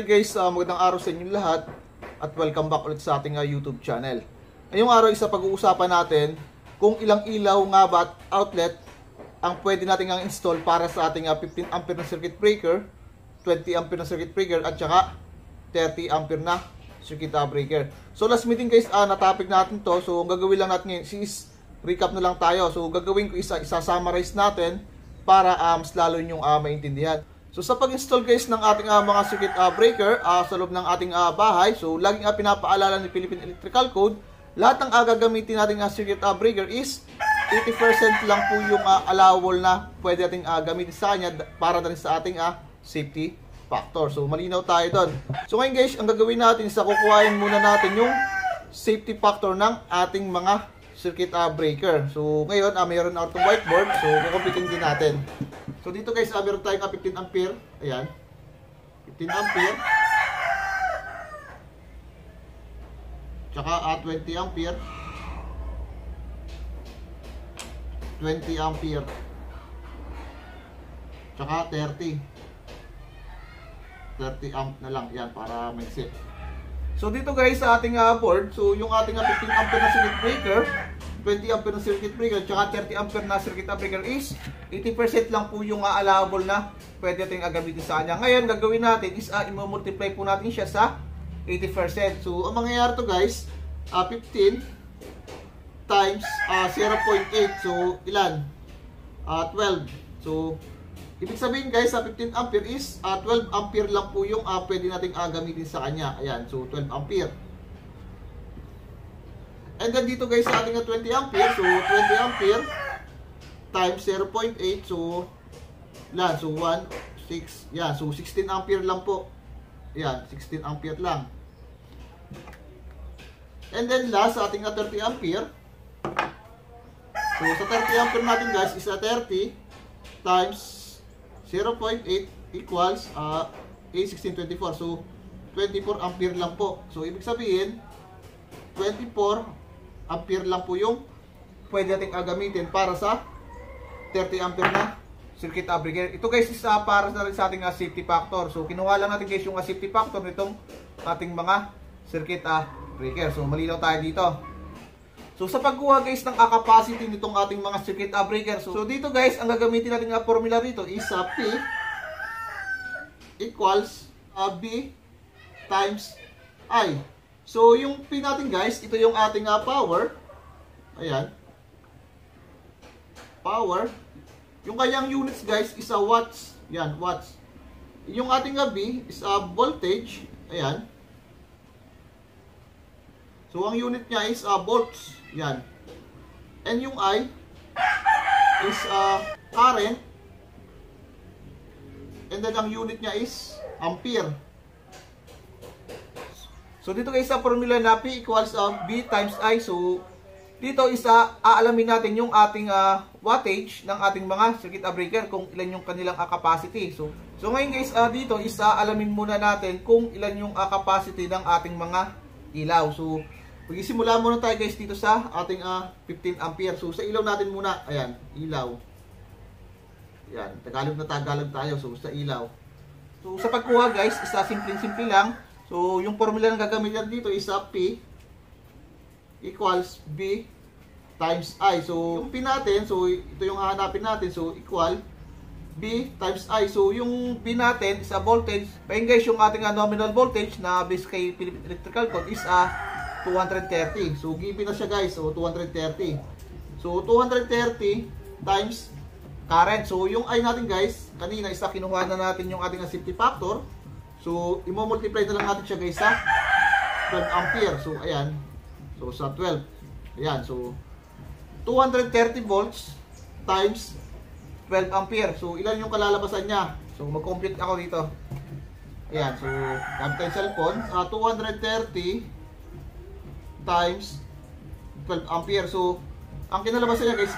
Hi guys, magandang araw sa inyo lahat at welcome back ulit sa ating YouTube channel. Ngayong araw isa pag-uusapan natin kung ilang ilaw nga ba at outlet ang pwede nating install para sa ating 15 ampere na circuit breaker, 20 ampere na circuit breaker at saka 30 ampere na circuit breaker. So last meeting guys, na-topic natin to. So ang gagawin lang natin ngayon is recap na lang tayo. So gagawin ko isa-summarize natin para mas lalo nyong maintindihan. So sa pag-install guys ng ating mga circuit breaker sa loob ng ating bahay, so laging pinapaalala ni Philippine Electrical Code, lahat ng gagamitin nating circuit breaker is 80% lang po yung allowable na pwede nating gamitin sa kanya para din sa ating safety factor. So malinaw tayo doon. So ngayon guys, ang gagawin natin is kukuhain muna natin yung safety factor ng ating mga circuit breaker. So ngayon, mayroon na itong whiteboard. So kukumpitin din natin. So dito guys, meron tayong 15 ampere. Ayan. 15 ampere. Tsaka 20 ampere. 20 ampere. Tsaka 30. 30 amp na lang. Yan, para mag-set. So dito guys, sa ating board, so yung ating 15 ampere na circuit breaker, 20 ampere na circuit breaker, tsaka 30 ampere na circuit breaker is 80% lang po yung allowable na pwede natin gamitin sa kanya. Ngayon, gagawin natin is i-multiply po natin siya sa 80%. So ang mangyayari to guys, 15 times 0.8. So ilan? 12. So ibig sabihin guys, 15 ampere is 12 ampere lang po yung pwede nating gamitin sa kanya. Ayan, so 12 ampere. And then dito guys, sa ating 20 ampere, so 20 ampere times 0.8, so ilan? So 1, 6, yan, so 16 ampere lang po. Ayan, 16 ampere lang. And then last, sa ating 30 ampere, so sa 30 ampere natin guys, is 30 times 0.8 equals 1624. So 24 ampere lang po. So ibig sabihin 24 ampere lang po yung pwede nating gamitin para sa 30 ampere na circuit breaker. Ito guys is para na rin sa ating safety factor. So kinuha lang natin guys yung safety factor nitong ating mga circuit breaker. So malinaw tayo dito. So sa pagkuha guys ng capacity nitong ating mga circuit breaker, so dito guys, ang gagamitin natin na formula dito is P equals B times I. So yung P natin guys, ito yung ating power. Ayan. Power. Yung kanyang units guys is watts. Yan, watts. Yung ating B is voltage. Ayan. So ang unit niya is volts. Yan. And yung I is current. And then ang unit niya is ampere. So dito guys, sa formula na P equals B times I. So dito is aalamin natin yung ating wattage ng ating mga circuit breaker, kung ilan yung kanilang capacity. So ngayon guys, dito is alamin muna natin kung ilan yung capacity ng ating mga ilaw. So magsisimula muna tayo guys dito sa ating 15 ampere. So sa ilaw natin muna, ayan, ilaw. Ayan, Tagalog na Tagalog tayo. So sa ilaw. So sa pagkuha guys, simple lang. So yung formula na gagamitin dito is P equals B times I. So yung P natin, so ito yung hahanapin natin. So equal B times I. So yung B natin is voltage. Ayun guys, yung ating nominal voltage na based kay Philippine Electrical Code is 230. So given na siya guys. So 230. So 230 times current. So yung I natin guys, kanina kinuha na natin yung ating safety factor. So i-multiply na lang natin siya guys sa 12 ampere. So ayan. So sa 12. Ayan. So 230 volts times 12 ampere. So ilan yung kalalabasan niya? So mag-compute ako dito. Ayan. So gamit tayo cellphone. 230 times 12 ampere. So ang kinalabasan niya guys,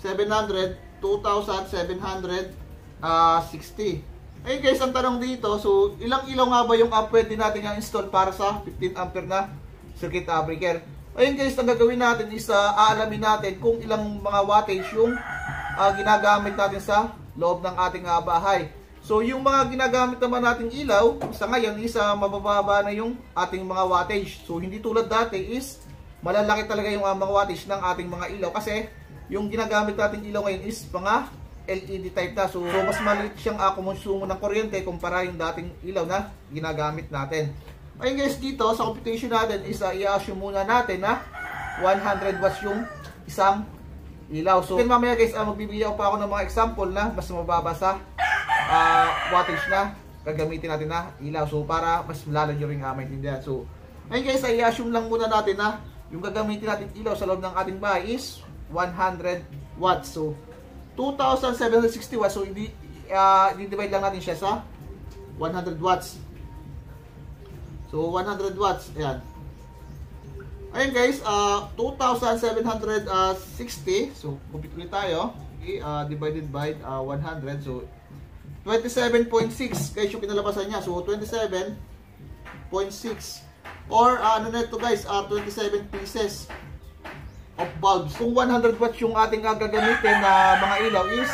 2,760. Ayun guys, ang tanong dito, so ilang ilaw nga ba yung pwede natin install para sa 15 ampere na circuit breaker? Ayun guys, ang gagawin natin is aalamin natin kung ilang mga wattage yung ginagamit natin sa loob ng ating bahay. So yung mga ginagamit naman nating ilaw sa ngayon is mabababa na yung ating mga wattage. So hindi tulad dati is malalaki talaga yung mga wattage ng ating mga ilaw kasi yung ginagamit nating ilaw ngayon is mga LED type na. So mas maliit siyang konsumo ng kuryente kumpara yung dating ilaw na ginagamit natin. Ayun guys, dito sa computation natin is i-assume muna natin na 100 watts yung isang ilaw. So mamaya guys, magbibigay pa ako ng mga example na mas mababa sa wattage na gagamitin natin na ilaw. So para mas lalo nyo rin maintindihan. So ayun guys, i-assume lang muna natin na yung gagamitin natin ilaw sa loob ng ating bahay is 100 watts. So 2,760 watts. So i-divide lang natin siya sa 100 watts. So 100 watts, ayan. Ayun guys, 2,760. So compute ulit tayo. Okay, divided by 100. So 27.6 guys yung kinalabasan niya. So 27.6 or ano na ito guys, 27 pieces of bulbs. Kung 100 watts yung ating gagamitin na mga ilaw is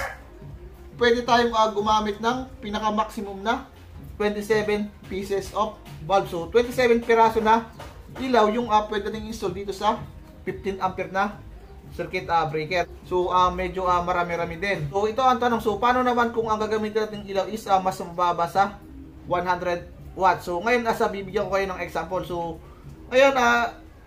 pwede tayong gumamit ng pinaka-maximum na 27 pieces of bulbs. So 27 piraso na ilaw yung pwede nating install dito sa 15 ampere na circuit breaker. So medyo marami-rami din. So ito ang tanong, so paano naman kung ang gagamitin nating ilaw is mas mababa sa 100 watts? So ngayon bibigyan ko kayo ng example. So ngayon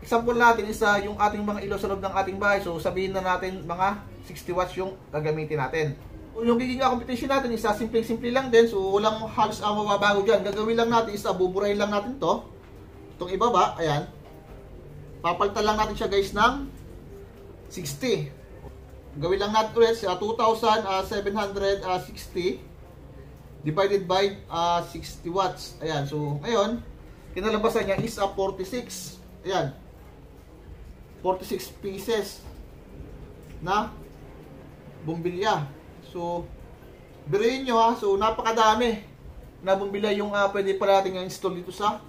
example natin is yung ating mga ilaw sa loob ng ating bahay. So sabihin na natin mga 60 watts yung gagamitin natin. Yung giging competition natin is simple-simple lang din. So walang halos mababago dyan. Gagawin lang natin is buburahin lang natin to. Itong ibaba, ayan. Papalitan lang natin siya guys ng 60. Gawin lang natin ulit sa 2,760 divided by 60 watts. Ayan, so ngayon kinalabasan niya is 46. Ayan, 46 pieces na bumbilya. So biruin nyo so napakadami na bumbilya yung pwede pala natin install dito sa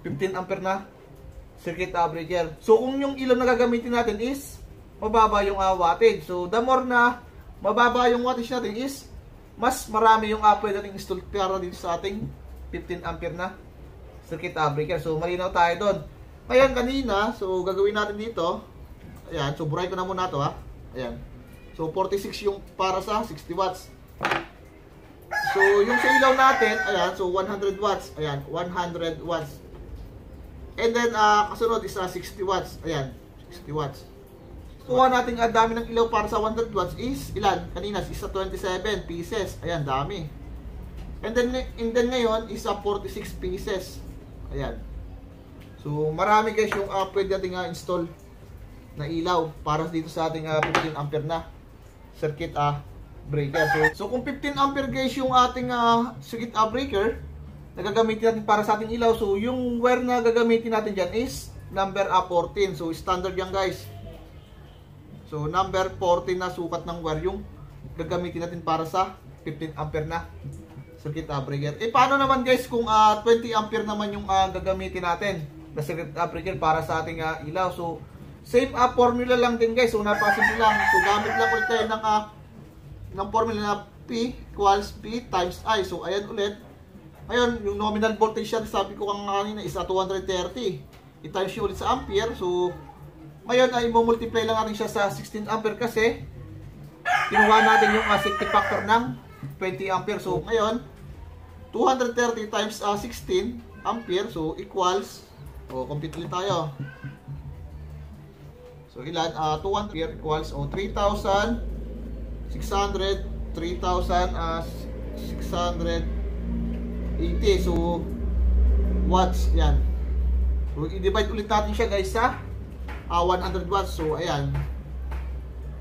15 ampere na circuit breaker. So kung yung ilaw na gagamitin natin is mababa yung wattage, so the more na mababa yung wattage natin is mas marami yung pwede natin install para dito sa ating 15 ampere na circuit breaker. So malinaw tayo doon. Ngayon kanina, so gagawin natin dito, ayan, so burahin ko na muna to ayan, so 46 yung para sa 60 watts. So yung sa ilaw natin, ayan, so 100 watts, ayan, 100 watts. And then kasunod is 60 watts, ayan, 60 watts. Kuha natin ang dami ng ilaw para sa 100 watts is ilan? Kanina is 27 pieces, ayan, dami. And then ngayon is 46 pieces, ayan. So marami guys yung pwede natin install na ilaw para dito sa ating 15 ampere na circuit breaker. So kung 15 ampere guys yung ating circuit breaker na gagamitin natin para sa ating ilaw, so yung wire na gagamitin natin dyan is number 14. So standard yan guys. So number 14 na sukat ng wire yung gagamitin natin para sa 15 ampere na circuit breaker. Paano naman guys kung 20 ampere naman yung gagamitin natin na circuit breaker para sa ating ilaw? So same formula lang din guys. So napasimple lang. So gamit lang ulit tayo ng formula na P equals P times I. So ayan ulit. Ngayon yung nominal voltage siya, sabi ko kanina is 230. I-times siya ulit sa ampere. So ngayon ay i-multiply lang natin siya sa 16 ampere kasi kinuha natin yung safety factor ng 20 ampere. So ngayon 230 times 16 ampere, so equals, compute ulit tayo. So ilan? 200 ampere equals 3,600 3,680. So watts yan. So i-divide ulit natin siya guys sa 100 watts. So ayan.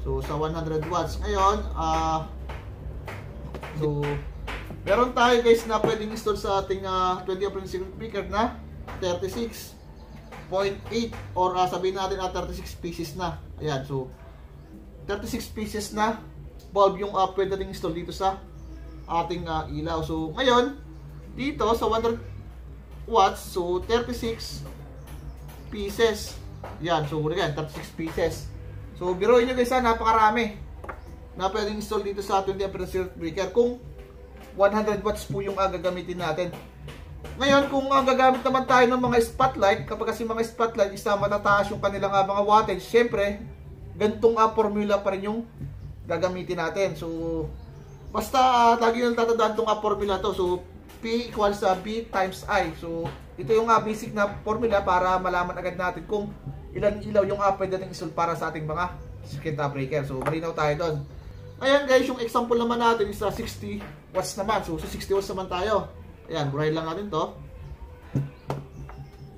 So sa 100 watts ngayon so meron tayo guys na pwedeng install sa ating 20 ampere circuit breaker na 36.8 or sabihin natin 36 pieces na. Ayan, so 36 pieces na bulb yung pwede natin install dito sa ating ilaw. So ngayon dito sa 100 watts, so 36 pieces. Yan, so again 36 pieces. So biruin nyo guys napakarami na pwedeng install dito sa 20 ampere circuit breaker kung 100 watts po yung gagamitin natin. Ngayon, kung gagamit naman tayo ng mga spotlight, kapag kasi mga spotlight isa matataas yung kanilang mga wattage, syempre, ganitong formula pa rin yung gagamitin natin. So, basta lagi nang tatandaan itong formula to. So, P equals B times I. So, ito yung basic na formula para malaman agad natin kung ilan ilaw yung pwede natin isolve para sa ating mga circuit breaker. So, malinaw tayo doon. Ayan guys, yung example naman natin is 60 watts naman. So, 60 watts naman tayo. Ayan, burahin lang natin to.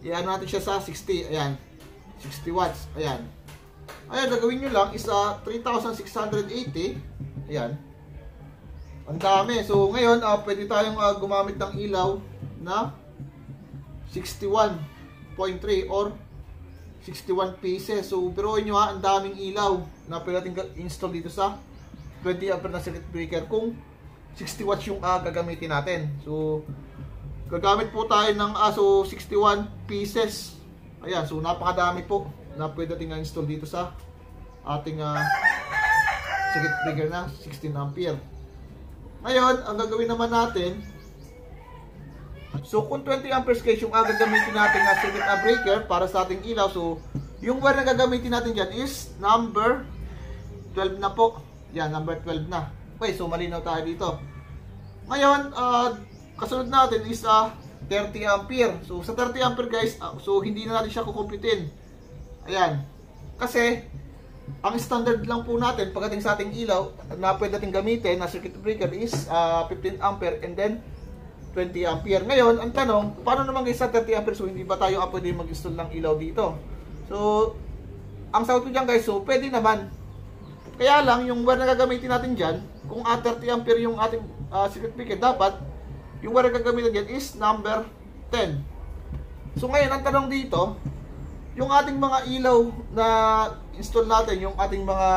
Iyan natin siya sa 60. Ayan, 60 watts. Ayan. Ayan, gagawin nyo lang is 3,680. Ayan. Ang dami. So, ngayon, pwede tayong gumamit ng ilaw na 61.3 or 61 pieces. So, biruin nyo ang daming ilaw na pwede natin install dito sa 20 ampere na circuit breaker kung 60 watts yung gagamitin natin. So, gagamit po tayo ng 61 pieces. Ayan, so napakadami po na pwede natin install dito sa ating circuit breaker na 16 ampere. Ngayon, ang gagawin naman natin, so kung 20 amperes guys yung gagamitin natin na circuit breaker para sa ating ilaw, so yung wire na gagamitin natin dyan is number 12 na po. Yan, number 12 na. Okay, so malinaw tayo dito. Ngayon, kasunod natin is 30 ampere. So, sa 30 ampere guys, so hindi na natin siya kukumpitin. Ayan. Kasi, ang standard lang po natin pagdating sa ating ilaw na pwede natin gamitin na circuit breaker is 15 ampere and then 20 ampere. Ngayon, ang tanong, paano naman guys sa 30 ampere? So, hindi ba tayo pwede mag-install ng ilaw dito? So, ang sagot ko dyan guys, so pwede naman. Kaya lang, yung wire na gagamitin natin dyan, kung 30 ampere yung ating circuit breaker, dapat yung wire na gagamitin dyan is number 10. So ngayon, ang tanong dito, yung ating mga ilaw na install natin, yung ating mga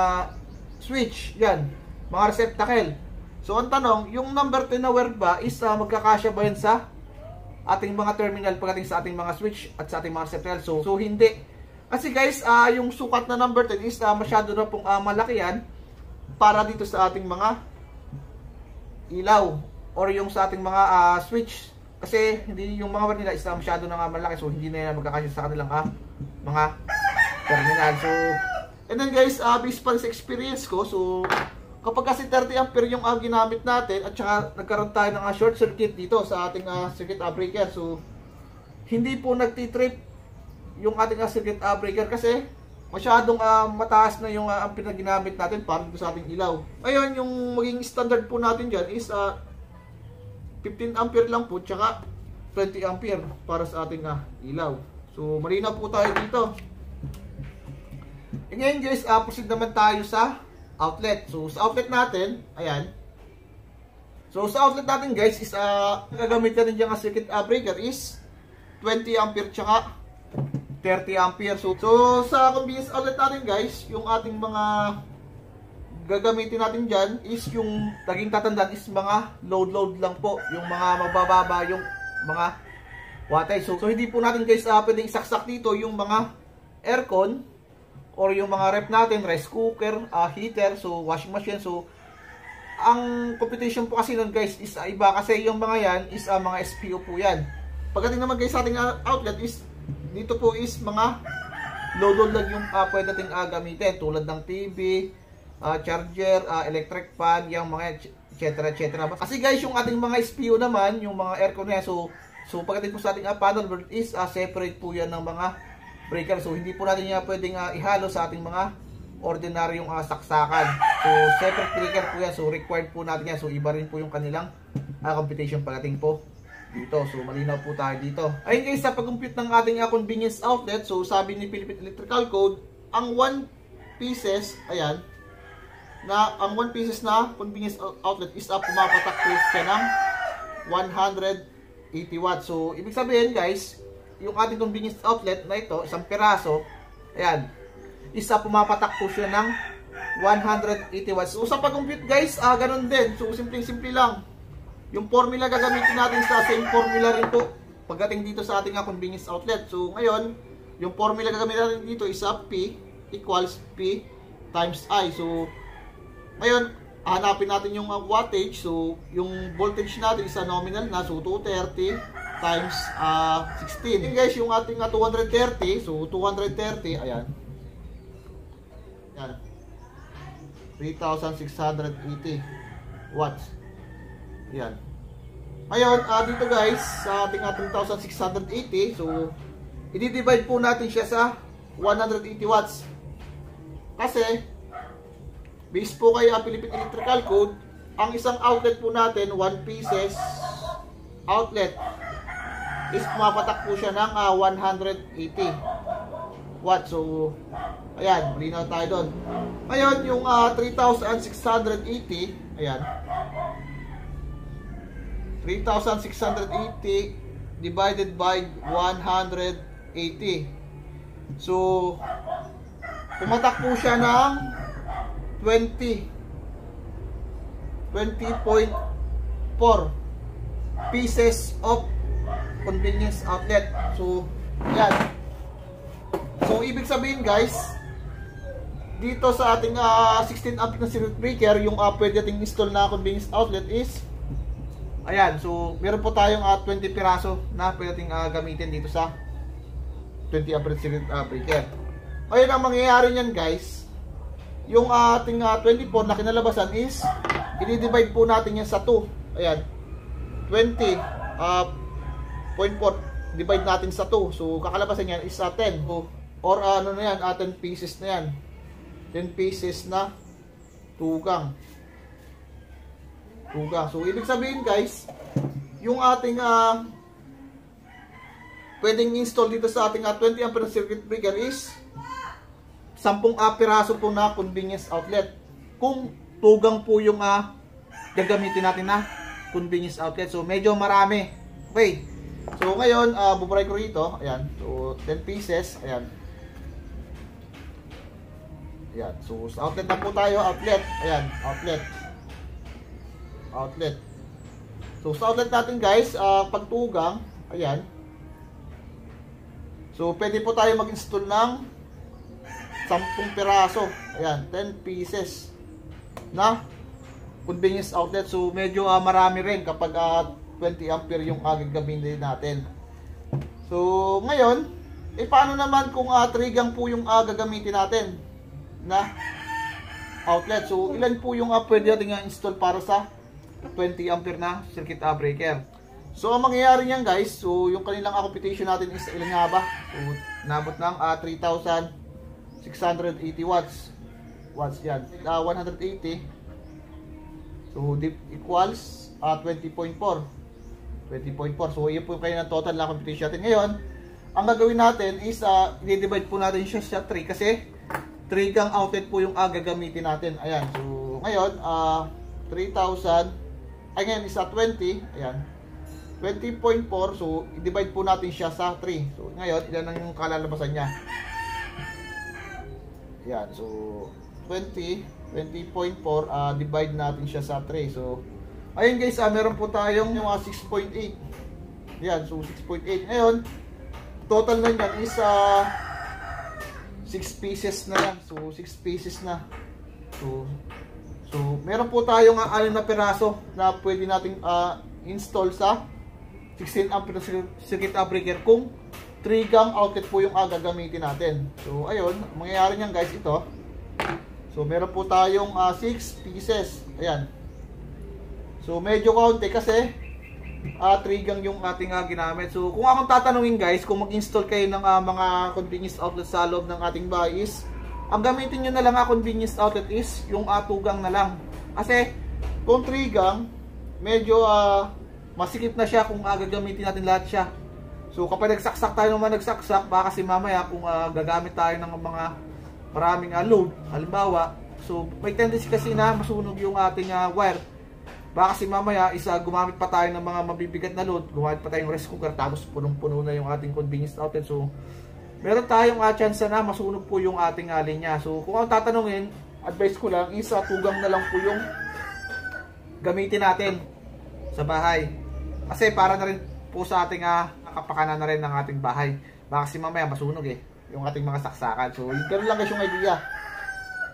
switch, yan, mga receptacle. So ang tanong, yung number 10 na wire ba is magkakasya ba yan sa ating mga terminal pagdating sa ating mga switch at sa ating mga receptacle? So hindi. Kasi guys, yung sukat na number 10 is masyado na pong malaki yan para dito sa ating mga ilaw or yung sa ating mga switch. Kasi hindi yung mga wire nila is masyado na malaki, so hindi na yan magkakasya sa kanilang mga terminal. So, and then guys, based pa sa experience ko, so kapag kasi 30 ampere yung ginamit natin at saka nagkaroon tayo ng short circuit dito sa ating circuit breaker, so hindi po nagtitrip yung ating circuit breaker kasi masyadong mataas na yung ampere na ginamit natin para dito sa ating ilaw. Ngayon, yung maging standard po natin dyan is 15 ampere lang po tsaka 20 ampere para sa ating ilaw. So, malinaw po tayo dito. E ngayon guys, proceed naman tayo sa outlet. So, sa outlet natin, ayan. So, sa outlet natin guys is gagamit natin dyan ang circuit breaker is 20 ampere tsaka 30 ampere. So sa convenience outlet natin guys, yung ating mga gagamitin natin dyan is yung laging tatandaan is mga load lang po. Yung mga mabababa yung mga wattage. So hindi po natin guys pwedeng isaksak dito yung mga aircon or yung mga ref natin, rice cooker, heater, so washing machine. So ang computation po kasi nun guys is iba kasi yung mga yan is mga SPO po yan. Pagdating naman guys sa ating outlet is dito po is mga load lang yung pwede natin gamitin tulad ng TV, charger, electric fan, yung mga etc. Kasi guys, yung ating mga SPO naman, yung mga aircon na yan, so pagdating po sa ating panel board is separate po yan ng mga breaker. So hindi po natin yan pwedeng ihalo sa ating mga ordinaryong saksakan. So separate breaker po yan, so required po natin yan. So iba rin po yung kanilang computation pagdating po dito. So malinaw po tayo dito. Ayun guys, sa pag-compute ng ating convenience outlet, so sabi ni Philippine Electrical Code, ang 1 pieces, ayan, na ang 1 pieces na convenience outlet is pumapatak po siya ng 180 watts. So ibig sabihin guys, yung ating convenience outlet na ito, isang piraso, ayan, is pumapatak po siya ng 180 watts. So sa pag-compute guys, ganun din. So simple lang. Yung formula gagamitin natin sa same formula rin po pagdating dito sa ating convenience outlet. So ngayon, yung formula gagamitin natin dito is P equals P times I. So ngayon, hanapin natin yung wattage. So yung voltage natin is nominal na, so 230 times 16. Then guys, yung ating 230, so 230, ayan. Yan. 3,680 watts. Yan. Ngayon, dito guys, sa ating 3,680, so i-divide po natin siya sa 180 watts. Kasi based po kay Philippine Electrical Code, ang isang outlet po natin, 1 pieces outlet, is pumapatak po siya ng 180 watts. So ayan, malinaw tayo doon. Ngayon, yung 3,680, ayan, 3,680 divided by 180. So pumatak po siya ng 20.4 pieces of convenience outlet. So yan. So ibig sabihin guys, dito sa ating 16 amp na circuit breaker, yung pwede nating install na convenience outlet is ayan. So meron po tayong 20 piraso na pwede nating gamitin dito sa 20 amp circuit breaker. Ngayon ang mangyayari niyan guys, yung ating 24 na kinalabasan is i-divide po natin yan sa 2. Ayan, 20.4 divide natin sa 2. So kakalabasan yan is 10. Or ano na yan, 10 pieces na yan. 10 pieces na tugang. So ibig sabihin guys, yung ating pwedeng install dito sa ating 20 ampere circuit breaker is 10 piraso po na convenience outlet. Kung tugang po yung gagamitin natin na convenience outlet. So medyo marami. Okay. So ngayon, buburay ko rito. Ayan. So 10 pieces. Ayan. Ayan. So sa outlet na po tayo. Outlet. Ayan. Outlet. So sa outlet natin guys, pagtugang. Ayan. So pwede po tayo mag-install ng 10 piraso. Ayan, 10 pieces na convenience outlet. So medyo marami rin kapag 20 ampere yung gagamitin natin. So ngayon, paano naman kung 3 gang po yung gagamitin natin na outlet? So ilan po yung pwede natin install para sa 20 ampere na circuit breaker? So ang mangyayari niyan guys, so yung kanilang computation natin is ilan nga ba? So nabot ng 3,680 watts. Yan. 180. So equals 20.4. So yun po kayo ng total na computation natin. Ngayon, ang gagawin natin is i-divide po natin siya sa 3 kasi 3 gang outlet po yung gagamitin natin. Ayan. So ngayon, 3,000 ngayon is 20. Ayan. 20.4. So i-divide po natin siya sa 3. So ngayon, ilan ang yung kalalabasan niya? Yan, so 20.4 divide natin siya sa 3. So ayun guys, meron po tayong yung 6.8. Yan, so 6.8. Ngayon, total na yan is 6 pieces na yan. So 6 pieces na. So meron po tayong 6 na piraso na pwede nating install sa 16 ampere circuit breaker kung 3 gang outlet po yung gagamitin natin. So ayun, mangyayari niyan guys ito. So meron po tayong 6 pieces. Ayan. So medyo kaunti kasi 3 gang yung ating ginamit. So kung akong tatanungin guys, kung mag-install kayo ng mga convenience outlet sa loob ng ating bahay is, ang gamitin nyo na lang convenience outlet is yung 2 gang na lang. Kasi kung 3 gang, medyo masikip na siya kung gagamitin natin lahat siya. So kapag nagsaksak tayo naman baka kasi mamaya kung gagamit tayo ng mga maraming load, halimbawa, so may tendency kasi na masunog yung ating wire. Baka kasi mamaya gumamit pa tayo ng mga mabibigat na load, gumamit pa tayong rice cooker, tapos punong-puno na yung ating convenience outlet. So meron tayong chance na masunog po yung ating linya. So kung ang tatanungin, advice ko lang is tugang na lang po yung gamitin natin sa bahay. Kasi para na rin po sa ating kapakanan na rin ng ating bahay. Baka kasi mamaya masunog yung ating mga saksakan. So ganoon lang guys yung idea.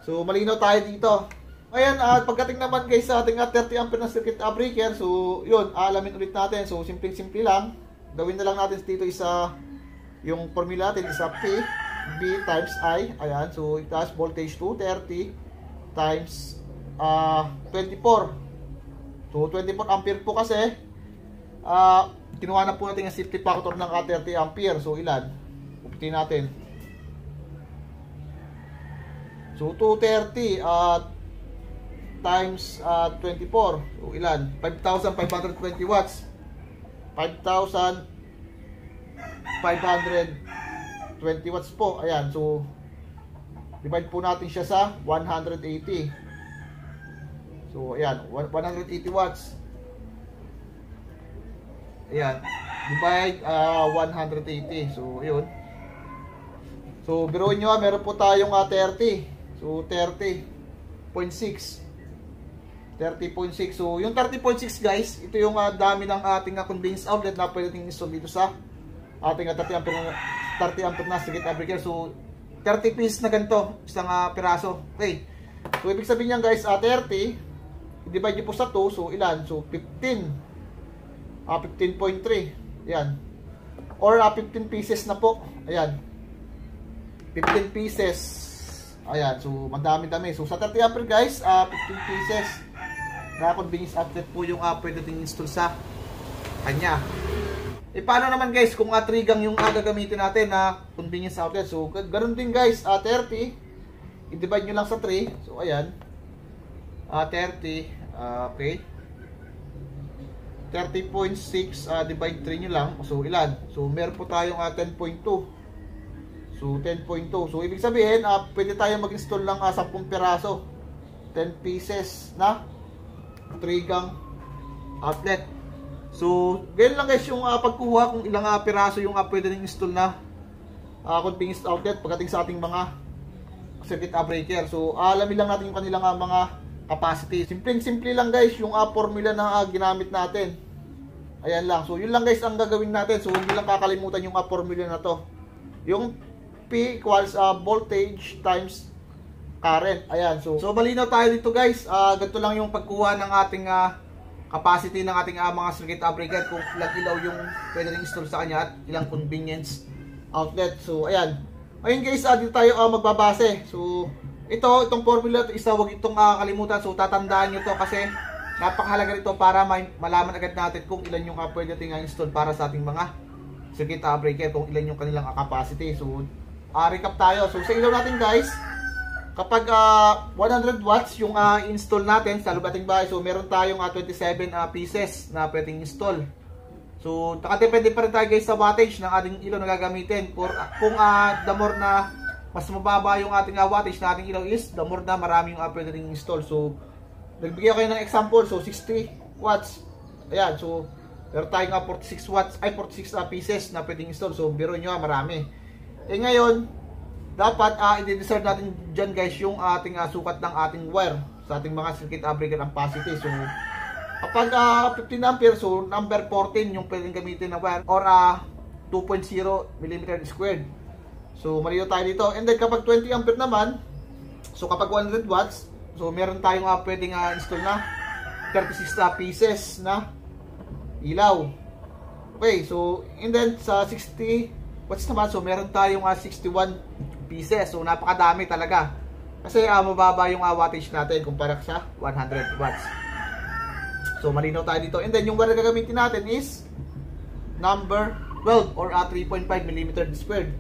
So malinaw tayo dito. Ngayon, pagdating naman guys sa ating 30 ampere na circuit breaker, so yun, alamin ulit natin. So simple-simple lang. Gawin na lang natin dito isa yung formula natin, isa P B times I. Ayan, so itaas voltage 230 times 24. So 24 ampere po kasi kinuha na po natin yung safety factor ng 30 ampere. So ilan? Upitin natin. So 230 times 24. So ilan? 5,520 watts. 5,520 watts po. Ayan. So divide po natin siya sa 180. So ayan, 180 watts. Ayan. Divide 180. So yun. So biruin nyo, meron po tayong 30. So 30.6. 30.6. So, yung 30.6 guys, ito yung dami ng ating convenience outlet na pwede natin install dito sa ating 30 ampere na circuit breaker. So, 30 pieces na ganito, isang piraso. Okay. So, ibig sabihin niyan guys, 30, i-divide nyo po sa 2. So, ilan? So, 15. 15.3. Ayan. Or 15 pieces na po. Ayan. 15 pieces. Ayan. So, madami-dami. So, sa 30 ampere guys, 15 pieces na convenience outlet po yung pwede natin install sa kanya. Paano naman guys kung 3 gang yung gagamitin natin na convenience outlet? So ganoon din guys, 30 i-divide nyo lang sa 3. So ayan, 30 okay, 30.6 divide 3 nyo lang. So ilan? So meron po tayong 10.2. So 10.2. So ibig sabihin pwede tayo mag-install ng 10 piraso, 10 pieces na 3 gang outlet. So, ganyan lang guys yung pagkuha kung ilang piraso yung pwede rin install na convenience outlet pagdating sa ating mga circuit breaker. So, alamin lang natin yung kanilang mga capacity. Simple lang guys yung formula na ginamit natin. Ayan lang. So, yun lang guys ang gagawin natin. So, hindi lang kakalimutan yung formula na to. Yung P equals voltage times current. Ayan. So malinaw tayo dito guys. Ganito lang yung pagkuha ng ating capacity ng ating mga circuit breaker, kung ilang ilaw yung pwede rin install sa kanya at ilang convenience outlet. So ayan. Ngayon guys, dito tayo magbabase. So itong formula, huwag itong kalimutan. So tatandaan nyo to kasi napakahalaga nito para malaman agad natin kung ilan yung pwede natin install para sa ating mga circuit breaker, kung ilan yung kanilang capacity. So recap tayo. So sa ilaw natin guys, kapag 100 watts yung install natin sa loob ating bahay, so meron tayong 27 pieces na pwedeng install. So nakadepende pa rin tayo guys sa wattage ng ating ilaw na gagamitin. Kung the more na mas mababa yung ating wattage na ating ilaw is, the more na marami yung pwedeng install. So nagbigay ako ng example. So 60 watts. Ayan. So meron tayong 46 watts, 46 pieces na pwedeng install. So biro nyo marami. Ngayon dapat i-discard natin dyan guys yung ating sukat ng ating wire sa ating mga circuit breaker capacity. So kapag 15 ampere, so number 14 yung pwedeng gamitin na wire, or 2.0 mm squared. So malinaw tayo dito. And then kapag 20 ampere naman, so kapag 100 watts, so meron tayong pwedeng install na 36 pieces na ilaw. Okay, so and then sa 60 watts naman, so meron tayong 61 pieces. So napakadami talaga kasi mababa yung wattage natin kumpara sa 100 watts. So malinaw tayo dito. And then yung wire na gagamitin natin is number 12 or 3.5 mm squared.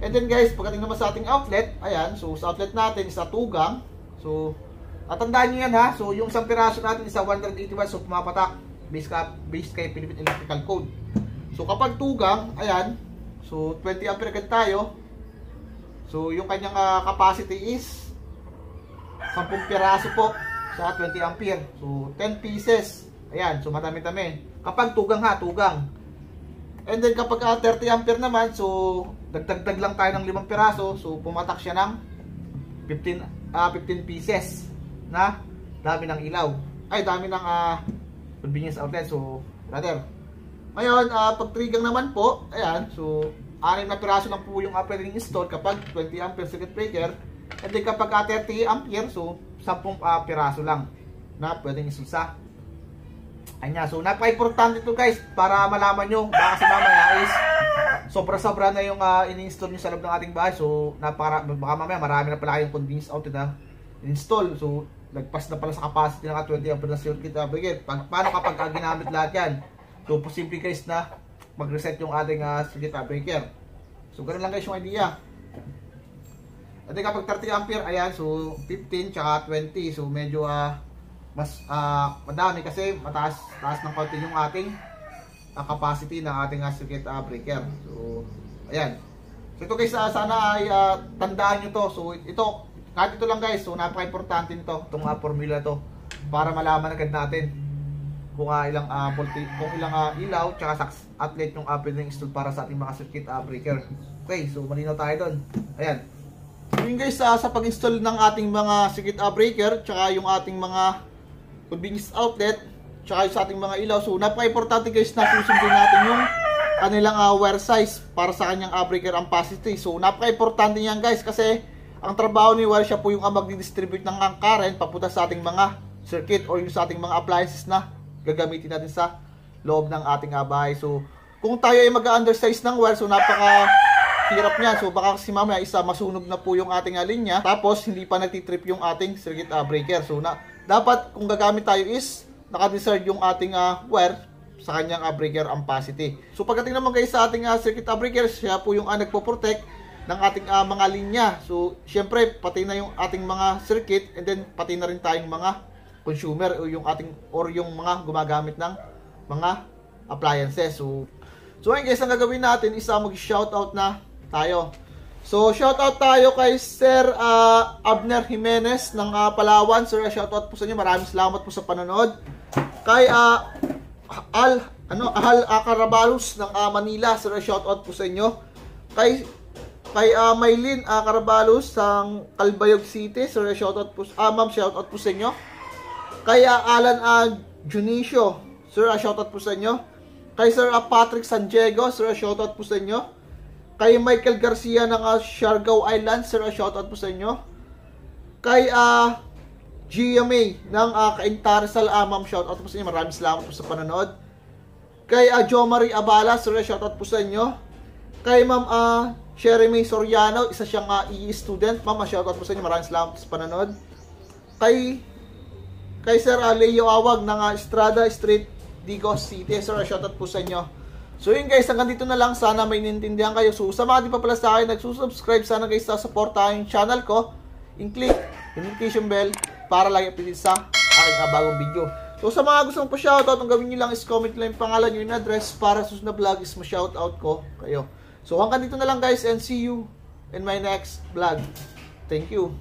And then guys, pagdating naman sa ating outlet, ayan, so sa outlet natin is 2 gang. So tandaan nyo yan ha. So yung isang piraso natin is 180 watts, so pumapatak based kay Philippine Electrical Code. So kapag 2 gang, ayan, so 20 ampere agad tayo. So yung kanyang capacity is 10 piraso po sa 20 ampere. So 10 pieces. Ayan, so madami-dami. Kapag 2 gang ha, 2 gang. And then kapag 30 ampere naman, so dagdag lang tayo ng 5 piraso. So pumatak siya ng 15 pieces na dami ng ilaw. Ay, dami ng convenience outlet. So brother, ngayon pag 3 gang naman po, ayan, so 6 na piraso lang po yung pwedeng install kapag 20 ampere circuit breaker. And then kapag 30 ampere, so 10 piraso lang na pwedeng isusa. Anya, so napaka-importante ito guys para malaman nyo. Baka kasi mamaya is sobra-sobra na yung ini-install nyo sa loob ng ating bahay. So baka mamaya marami na pala kayong condense out na install. So nagpas na pala sa capacity ng 20 ampere na circuit breaker. Paano kapag ginamit lahat yan? So posible guys na mag-reset yung ating circuit breaker. So ganun lang guys yung idea. At kapag 30 ampere, ayan, so 15 tsaka 20. So medyo mas madami kasi taas ng konti yung ating capacity ng ating circuit breaker. So ayan. So ito guys, sana ay tandaan nyo to. So ito, kahit ito lang guys, so napaka-importante nito, itong formula to, para malaman agad natin kung ilang ilaw tsaka outlet yung pwedeng install para sa ating mga circuit breaker. Okay, so malinaw tayo doon. Ayan. So yun guys, sa pag-install ng ating mga circuit breaker tsaka yung ating mga convenience outlet tsaka sa ating mga ilaw, so napaka-importante guys na susundin natin yung kanilang wire size para sa kanyang breaker ampacity. So napaka-importante yan guys kasi ang trabaho ni wire, siya po yung magdi-distribute ng current papunta sa ating mga circuit or yung sa ating mga appliances na gagamitin natin sa loob ng ating bahay. So kung tayo ay mag-undersize ng wire, so napaka-hirap niyan. So baka kasi mamaya masunog na po yung ating linya tapos hindi pa nagtitrip yung ating circuit breaker. So dapat kung gagamit tayo is naka-discard yung ating wire sa kanyang breaker ampacity. So pagdating naman guys sa ating circuit breaker, siya po yung nagpo-protect ng ating mga linya. So syempre pati na yung ating mga circuit and then pati na rin tayong mga consumer o yung mga gumagamit ng mga appliances. So ngayon guys, ang gagawin natin is mag-shoutout na tayo. So, shoutout tayo kay Sir Abner Jimenez ng Palawan. Sir, shoutout po sa inyo. Maraming salamat po sa panonood. Kay Ahal Carabalus ng Manila. Sir, shoutout po sa inyo. Kay Maylin Carabalus ng Calbayog City. Sir, shoutout po ma'am, shoutout po sa inyo. Kay Alan Junicio. Sir, shoutout po sa inyo. Kay Sir Patrick San Diego. Sir, shoutout po sa inyo. Kay Michael Garcia ng Siargao Island, sir, shoutout po sa inyo. Kay GMA ng Cainta Rizal, ma'am, shoutout po sa inyo. Maraming salamat po sa panonood. Kay Jo Marie Abala, sir, shoutout po sa inyo. Kay ma'am Sheremy Soriano, isa siyang EE student, ma'am, shoutout po sa inyo. Maraming salamat po sa panonood. Kay Sir Leo Awag ng Estrada Street, Digos City, sir, shoutout po sa inyo. So yun guys, hanggang dito na lang. Sana may nintindihan kayo. So sa mga di pa pala sa akin nagsusubscribe, sana guys supportahan yung channel ko. I-click yung notification bell para lagi updated sa aking bagong video. So sa mga gusto mong pa-shoutout, ang gawin nyo lang is comment lang yung pangalan nyo, yung address para sa susunod na vlog is ma-shoutout ko kayo. So hanggang dito na lang guys and see you in my next vlog. Thank you.